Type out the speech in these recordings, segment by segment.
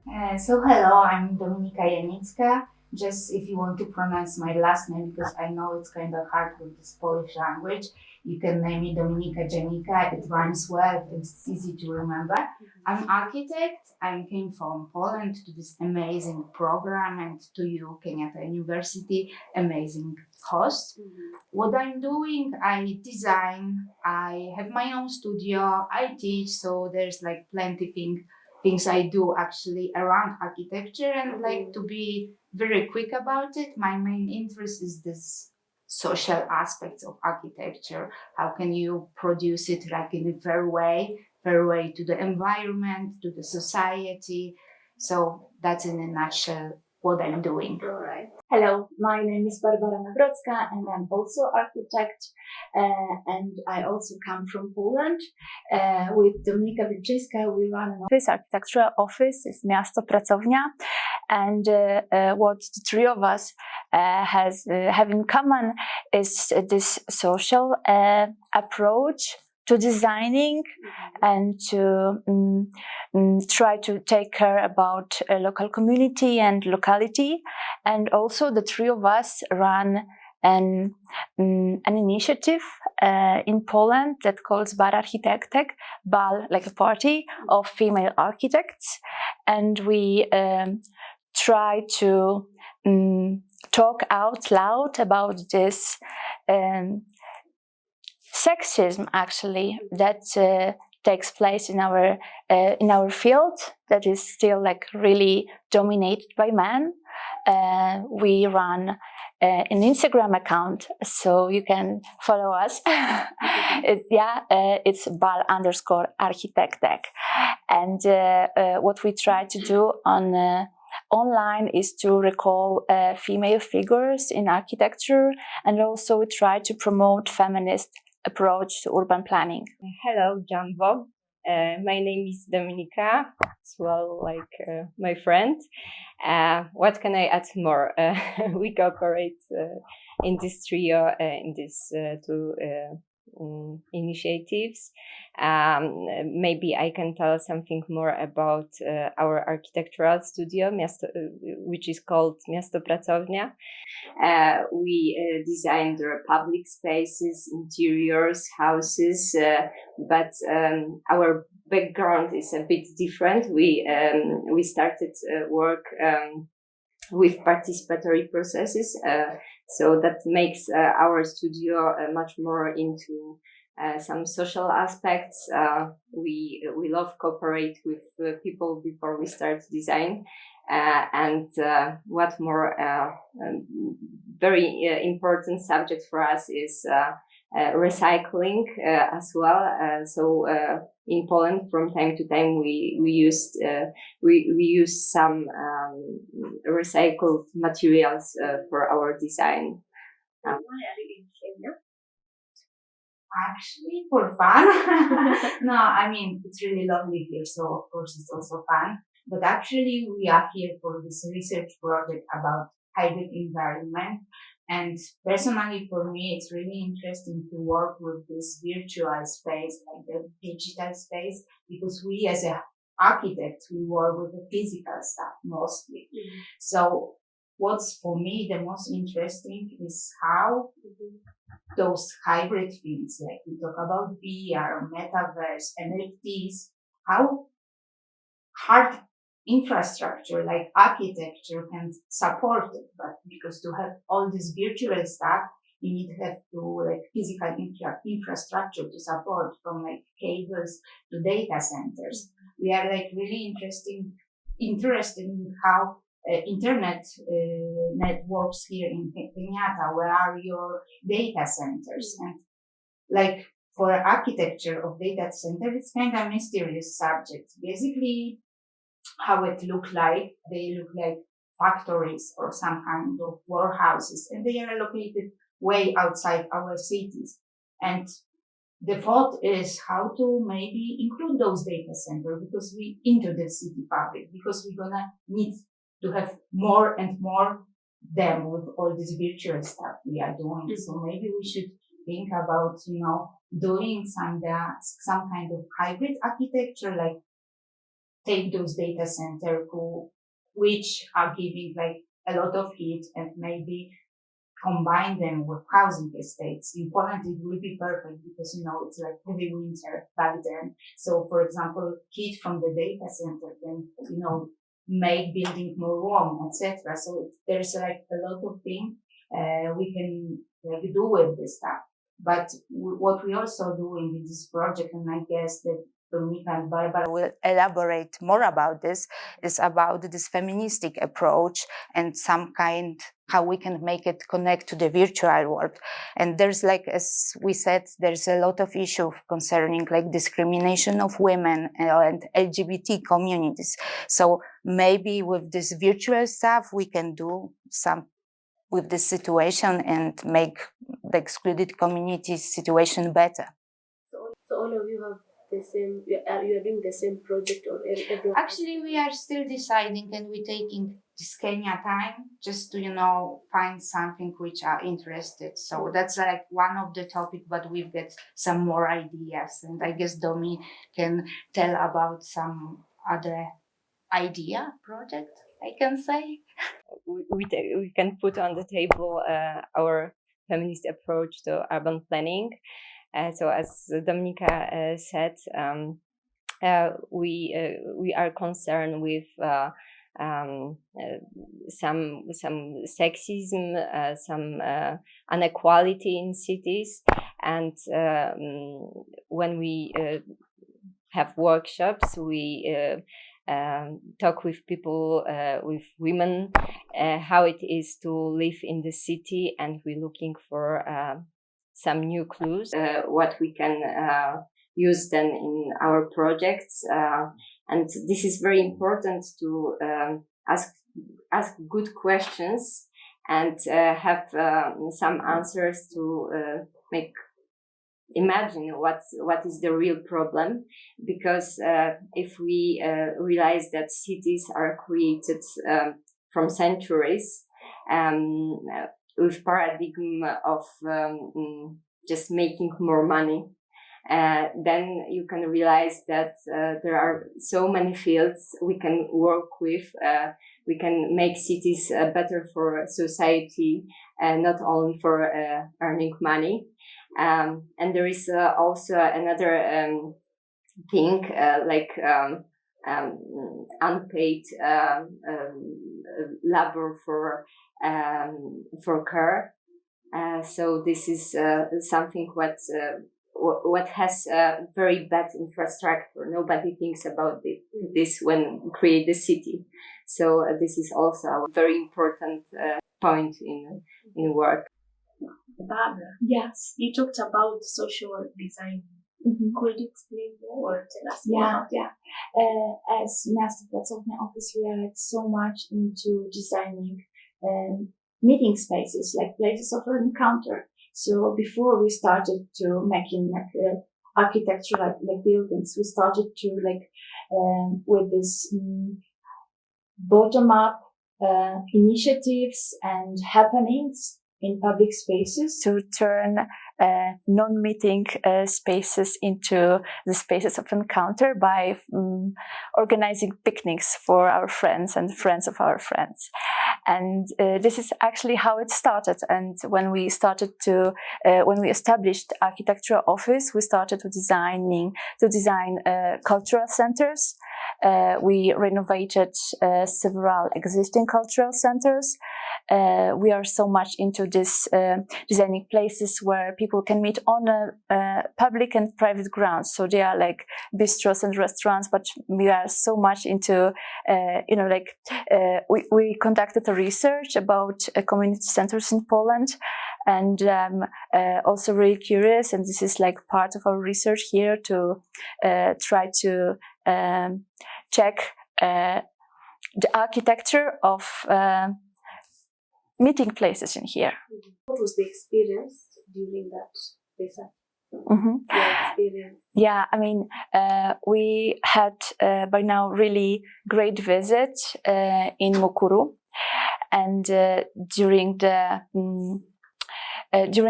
Hello, I'm Dominika Janicka. Just if you want to pronounce my last name, because I know it's kind of hard with this Polish language, you can name me Dominika Janicka. It rhymes well, it's easy to remember. I'm architect. I came from Poland to this amazing program and to you, Kenyatta University, amazing host. What I'm doing, I design, I have my own studio, I teach, so there's like plenty things I do actually around architecture and like to be very quick about it. My main interest is this social aspects of architecture. How can you produce it like in a fair way to the environment, to the society. So that's in a nutshell what I'm doing. All right. Hello, my name is Barbara Nawrocka and I'm also architect and I also come from Poland. With Dominika Wilczyńska we run an office, architectural office, it's Miasto Pracownia, and what the three of us have in common is this social approach to designing and to try to take care about a local community and locality. And also the three of us run an initiative in Poland that calls Bar Architechtek, bal like a party of female architects, and we try to talk out loud about this sexism actually that takes place in our field, that is still like really dominated by men. We run an Instagram account, so you can follow us. It's bal_architectek, and what we try to do on online is to recall female figures in architecture, and also we try to promote feminist approach to urban planning. Hello, Jumbo. My name is Dominika, as well like my friend. What can I add more? We cooperate in this trio, in these two initiatives. Maybe I can tell something more about our architectural studio, which is called Miasto Pracownia. We design the public spaces, interiors, houses, but our background is a bit different. We started work with participatory processes, so that makes our studio much more into some social aspects. We love cooperate with people before we start design. And what more, very important subject for us is recycling as well. So in Poland, from time to time, we use some recycled materials for our design. Why are you in Kenya? Actually, for fun. No, I mean, it's really lovely here, so of course it's also fun. But actually, we are here for this research project about hybrid environment. And personally, for me, it's really interesting to work with this virtual space, like the digital space, because we as a architects, we work with the physical stuff mostly. So what's for me the most interesting is how those hybrid things, like we talk about VR, metaverse, NFTs, how hard infrastructure like architecture can support it. But because to have all this virtual stuff, you need to have to like physical infrastructure to support, from like cables to data centers. We are like really interested in how internet networks here in Kenyatta. Where are your data centers? And like for architecture of data center, it's kind of mysterious subject. Basically, how it look like, they look like factories or some kind of warehouses, and they are located way outside our cities. And the thought is how to maybe include those data centers because we into the city fabric, because we're gonna need to have more and more them with all this virtual stuff we are doing. So maybe we should think about, doing some kind of hybrid architecture, like take those data centers which are giving like a lot of heat and maybe combine them with housing estates. In Poland, it will be perfect because, it's like heavy winter back then. So, for example, heat from the data center can, make building more warm, etc. So there's like a lot of things we can like do with this stuff. But what we also do in this project, and I guess that Dominika and Barbara will elaborate more about this, is about this feministic approach and some kind how we can make it connect to the virtual world. And there's like, as we said, there's a lot of issues concerning like discrimination of women and LGBT communities. So maybe with this virtual stuff, we can do some with this situation and make the excluded communities situation better. So all of you have the same, you are doing the same project, or everyone? Actually, we are still deciding, and we're taking this Kenya time just to, find something which are interested. So that's like one of the topic, but we've got some more ideas, and I guess Domi can tell about some other idea project, I can say. We can put on the table our feminist approach to urban planning. So as Dominika said, we are concerned with some sexism, some inequality in cities, and when we have workshops, we talk with people, with women, how it is to live in the city, and we're looking for some new clues, what we can use then in our projects. And this is very important to ask good questions and have some answers to imagine what is the real problem, because if we realize that cities are created from centuries with paradigm of just making more money, then you can realize that there are so many fields we can work with. We can make cities better for society, not only for earning money. And there is also another thing like unpaid labor for care. So this is something what has very bad infrastructure. Nobody thinks about this when we create the city. So this is also a very important point in work. Barbara, Yes. you talked about social design. Mm-hmm. Could you explain more or tell us more? Yeah. As Master Pracownia office, we are like so much into designing meeting spaces, like places of encounter. So before we started to making like architecture, like buildings, we started to like with this bottom up initiatives and happenings in public spaces to turn non-meeting spaces into the spaces of encounter by organizing picnics for our friends and friends of our friends. And this is actually how it started. And when we established architecture office, we started to design cultural centers. We renovated several existing cultural centers. We are so much into this designing places where people can meet on a public and private grounds. So they are like bistros and restaurants, but we are so much into, we conducted a research about community centers in Poland, and also really curious. And this is like part of our research here to try to check the architecture of meeting places in here. What was the experience during that research? Mm-hmm. Experience? Yeah, I mean, we had by now really great visit in Mukuru, and during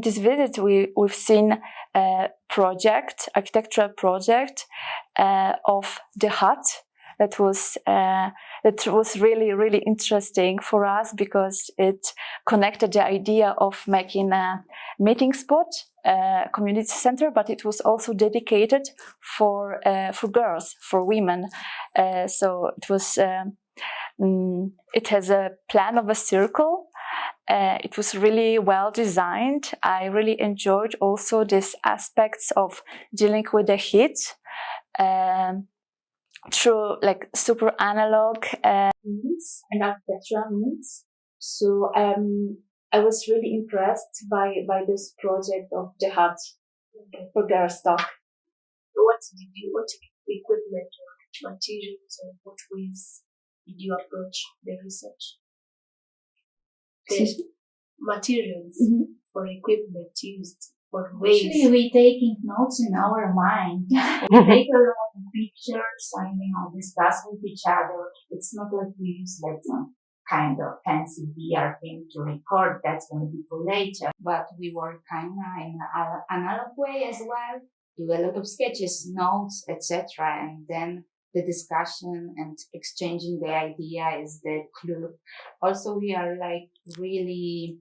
this visit, we've seen a architectural project of the hut that was really, really interesting for us, because it connected the idea of making a meeting spot, community center, but it was also dedicated for girls, for women. So it was. It has a plan of a circle. It was really well designed. I really enjoyed also these aspects of dealing with the heat through like super analog means and architectural means. So I was really impressed by this project of the hut for girls talk. What equipment or materials or what ways did you approach the research? The materials or equipment used or ways. Actually, we taking notes in our mind. We take a lot of pictures and discuss with each other. It's not like we use like some kind of fancy VR thing to record. That's going to be for later. But we work kind of in an analog way as well. Do a lot of sketches, notes, etc. And then the discussion and exchanging the idea is the clue. Also, we are like really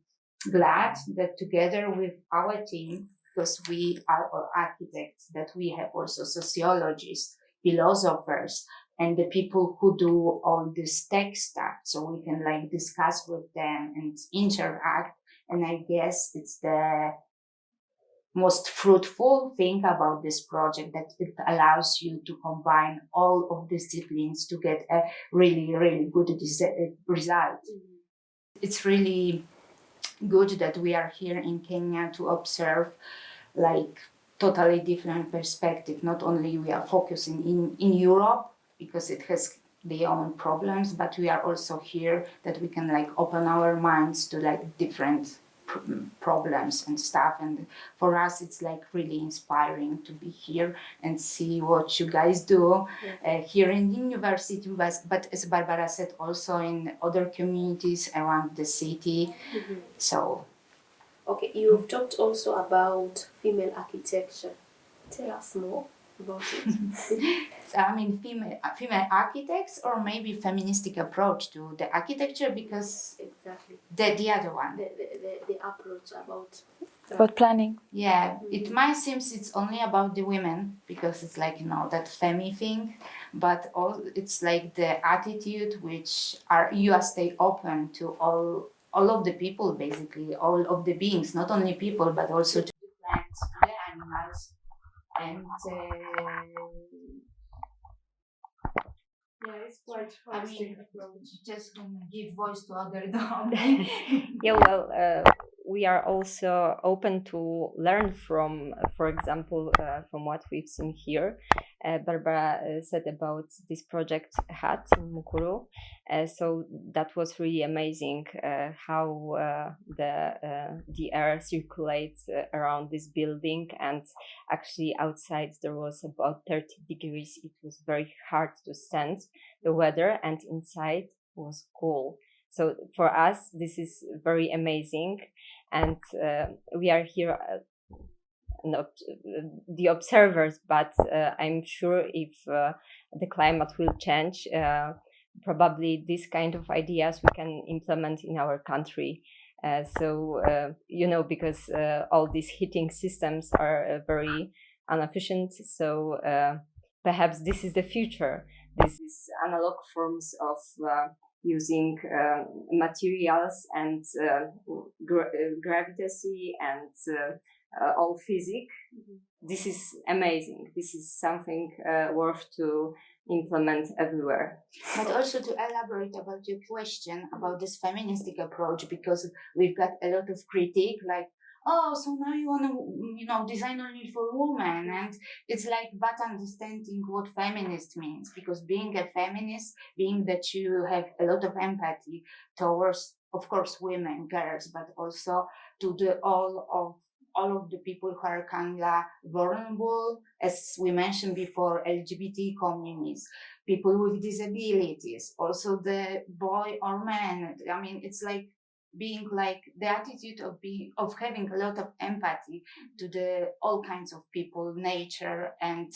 glad that together with our team, because we are all architects, that we have also sociologists, philosophers, and the people who do all this tech stuff, so we can like discuss with them and interact. And I guess it's the most fruitful thing about this project, that it allows you to combine all of disciplines to get a really, really good result. It's really good that we are here in Kenya to observe like totally different perspective. Not only we are focusing in Europe because it has their own problems, but we are also here that we can like open our minds to like different problems and stuff. And for us it's like really inspiring to be here and see what you guys do here in the university, but as Barbara said, also in other communities around the city. So okay, you've talked also about female architecture. Tell us more about it. I mean, female architects, or maybe feministic approach to the architecture, because exactly the other one, the approach about planning. Yeah, it might seem it's only about the women because it's like that femi thing, but it's like the attitude which you stay open to all of the people, basically all of the beings, not only people but also to the plants, to the animals, and yeah, it's quite holistic approach. Just give voice to other dogs. Yeah, well, we are also open to learn from, for example, from what we've seen here. Barbara said about this project HAT in Mukuru. So that was really amazing how the air circulates around this building, and actually outside there was about 30 degrees. It was very hard to stand the weather, and inside was cool. So for us, this is very amazing, and we are here not the observers, but I'm sure if the climate will change, probably this kind of ideas we can implement in our country. Because all these heating systems are very inefficient, so perhaps this is the future. This is analog forms of using materials and gravity and all physics. This is amazing. This is something worth to implement everywhere. But also to elaborate about your question about this feministic approach, because we've got a lot of critique, like, oh, so now you want to, design only for women, and it's like, but understanding what feminist means, because being a feminist, being that you have a lot of empathy towards, of course, women, girls, but also to the all of the people who are kind of vulnerable, as we mentioned before, LGBT communities, people with disabilities, also the boy or man. I mean, it's like being like the attitude of having a lot of empathy to the all kinds of people, nature and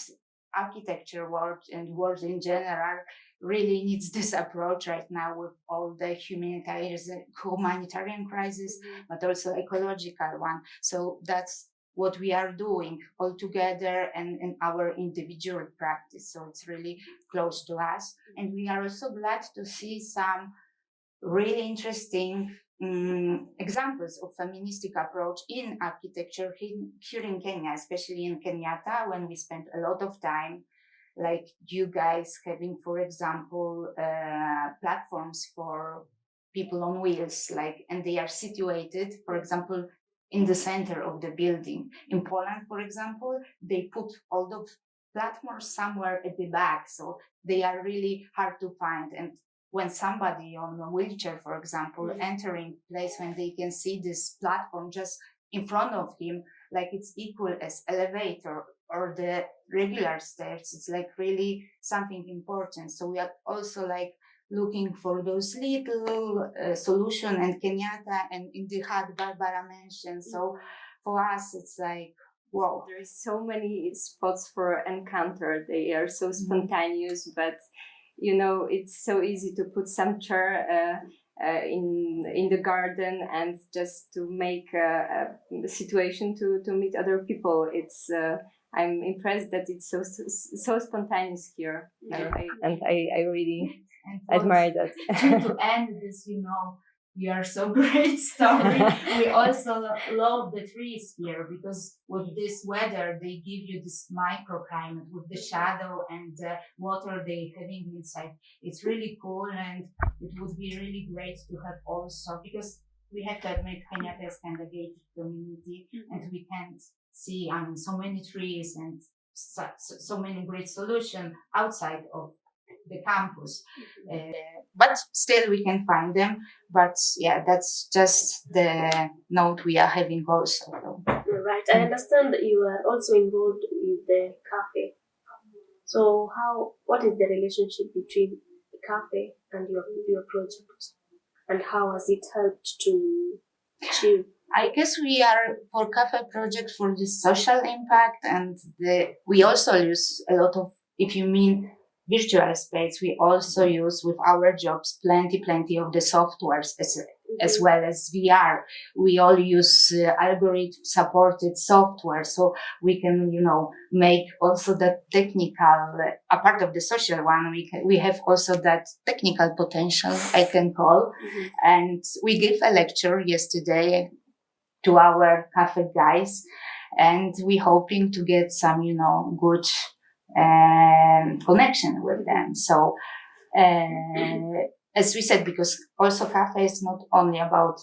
architecture world and world in general. really needs this approach right now with all the humanitarian crisis, but also ecological one. So that's what we are doing all together and in our individual practice. So it's really close to us. And we are also glad to see some really interesting examples of feministic approach in architecture here in Kenya, especially in Kenyatta, when we spent a lot of time, like you guys having, for example, platforms for people on wheels, like, and they are situated, for example, in the center of the building. In Poland, for example, they put all the platforms somewhere at the back, so they are really hard to find. And when somebody on a wheelchair, for example, entering place, when they can see this platform just in front of him, like it's equal as elevator or the regular stairs, it's like really something important. So we are also like looking for those little solution and Kenyatta and in the hut Barbara mentioned. So for us, it's like, wow. There is so many spots for encounter. They are so spontaneous, but you know, it's so easy to put some chair in the garden and just to make a situation to meet other people. It's I'm impressed that it's so spontaneous here. I really admire that. To end this, we are so great story. We also love the trees here because with this weather, they give you this microclimate with the shadow and the water they having inside. It's really cool, and it would be really great to have also, because we have to admit Kenyatta is kind of gated community, and we can't see so many trees and so many great solutions outside of the campus. But still we can find them. But yeah, that's just the note we are having also. Right. I understand that you are also involved with the cafe. So what is the relationship between the cafe and your project? And how has it helped to achieve? I guess we are for cafe project for the social impact, and we also use a lot of, if you mean virtual space, we also use with our jobs plenty of the softwares as well as VR. We all use algorithm supported software, so we can, make also the technical, a part of the social one. We have also that technical potential, I can call. And we gave a lecture yesterday to our cafe guys, and we're hoping to get some, good connection with them. So, as we said, because also cafe is not only about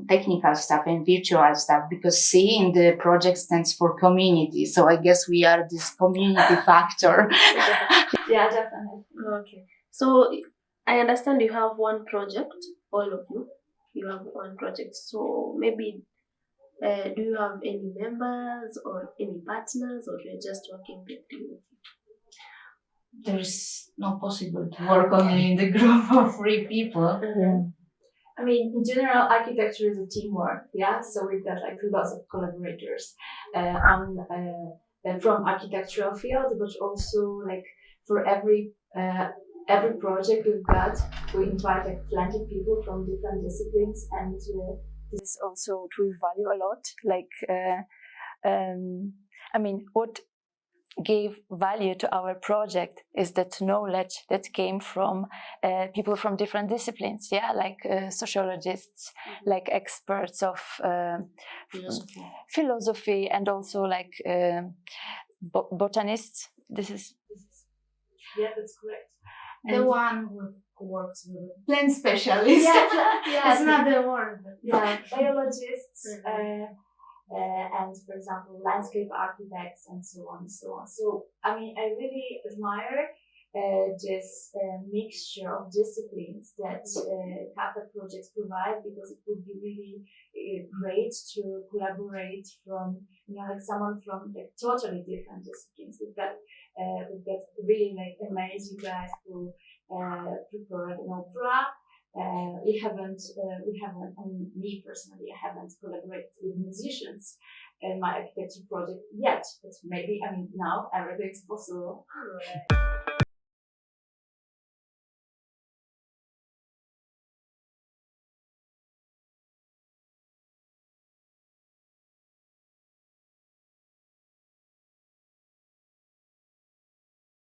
technical stuff and virtual stuff, because C in the project stands for community. So I guess we are this community factor. Yeah, definitely. Okay. So I understand you have one project, all of you. You have one project. So maybe do you have any members or any partners, or you're just working with you? There's not possible to work only in the group of 3 people. I mean, in general, architecture is a teamwork. Yeah, so we've got like lots of collaborators from architectural fields, but also like for every project we invite like plenty of people from different disciplines, and this is also what we value a lot. Like, I mean, what gave value to our project is that knowledge that came from people from different disciplines, like sociologists, like experts of philosophy, and also like botanists. This is that's correct. The one who works with plant specialists. It's not the word. Biologists. And for example, landscape architects and so on and so on. So, I mean, I really admire this mixture of disciplines that cafe projects provide, because it would be really great to collaborate from, like someone from like totally different disciplines. We've got really like amazing guys who prepare an opera. We haven't, I mean, me personally, I haven't collaborated with musicians in my architecture project yet, but maybe, I mean, now everything's possible.